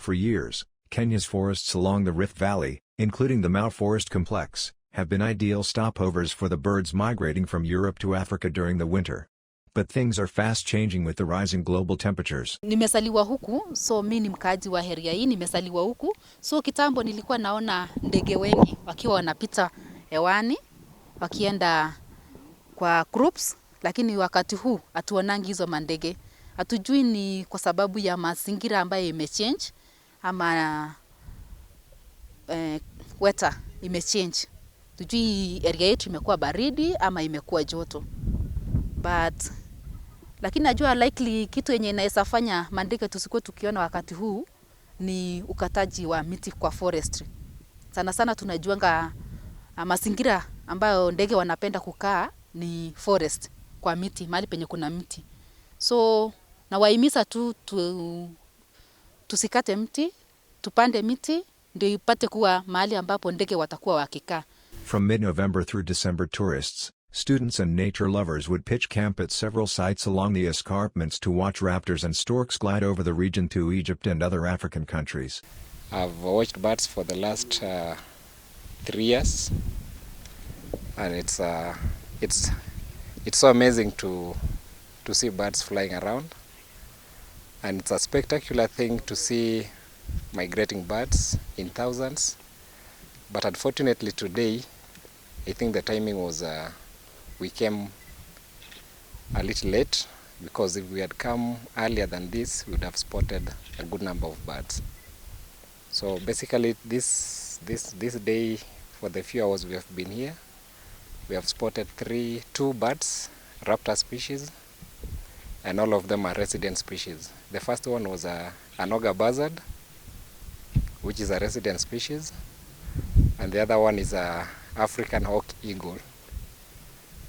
For years, Kenya's forests along the Rift Valley, including the Mau Forest Complex, have been ideal stopovers for the birds migrating from Europe to Africa during the winter. But things are fast changing with the rising global temperatures. Nimesaliwa huku, so mimi ni mkaaji wa area hii, nimesaliwa huku. So kitambo nilikuwa naona ndege wengi wakiwa wanapita hewani, wakienda kwa groups, lakini wakati huu hatuonangi hizo mandege. Hatujui ni kwa sababu ya mazingira ambayo imechange ama weather imechange. Tujui area yetu imekuwa baridi ama imekuwa joto. Lakini najua likely kitu yenye inaweza fanya mandege tusikuwe tukiona wakati huu ni ukataji wa miti kwa forestry. Sana sana tunajuanga mazingira ambayo ndege wanapenda kukaa ni forest, kwa miti, mahali penye kuna miti. So nawahimiza tusikate mti, tupande miti ndio ipate kuwa mahali ambapo ndege watakuwa wakikaa. From mid-November through December, tourists, students and nature lovers would pitch camp at several sites along the escarpments to watch raptors and storks glide over the region to Egypt and other African countries. I've watched birds for the last 3 years, and it's so amazing to see birds flying around, and it's a spectacular thing to see migrating birds in thousands. But unfortunately today, I think the timing was we came a little late, because if we had come earlier than this, we would have spotted a good number of birds. So basically this day, for the few hours we have been here, we have spotted two birds, raptor species, and all of them are resident species. The first one was an auger buzzard, which is a resident species, and the other one is a African hawk eagle,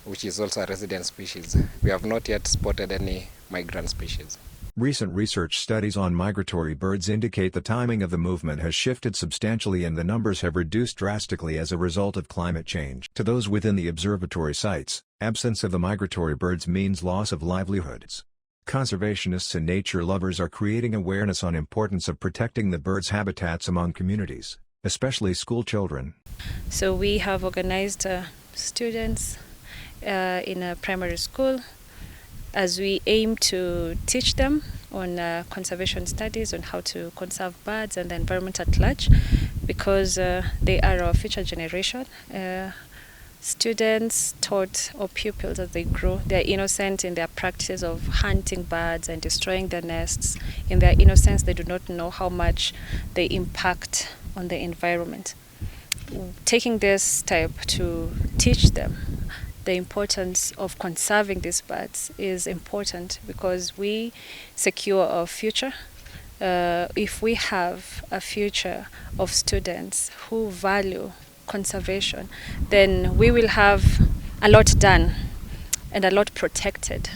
which is also a resident species. We have not yet spotted any migrant species. Recent research studies on migratory birds indicate the timing of the movement has shifted substantially and the numbers have reduced drastically as a result of climate change. To those within the observatory sites, absence of the migratory birds means loss of livelihoods. Conservationists and nature lovers are creating awareness on importance of protecting the birds' habitats among communities, especially school children. So we have organized students in a primary school as we aim to teach them on conservation studies, on how to conserve birds and the environment at large, because they are our future generation. Students taught, or pupils as they grow, they are innocent in their practice of hunting birds and destroying their nests. In their innocence, they do not know how much they impact on the environment. Taking this step to teach them the importance of conserving these birds is important, because we secure our future. If we have a future of students who value conservation, then we will have a lot done and a lot protected.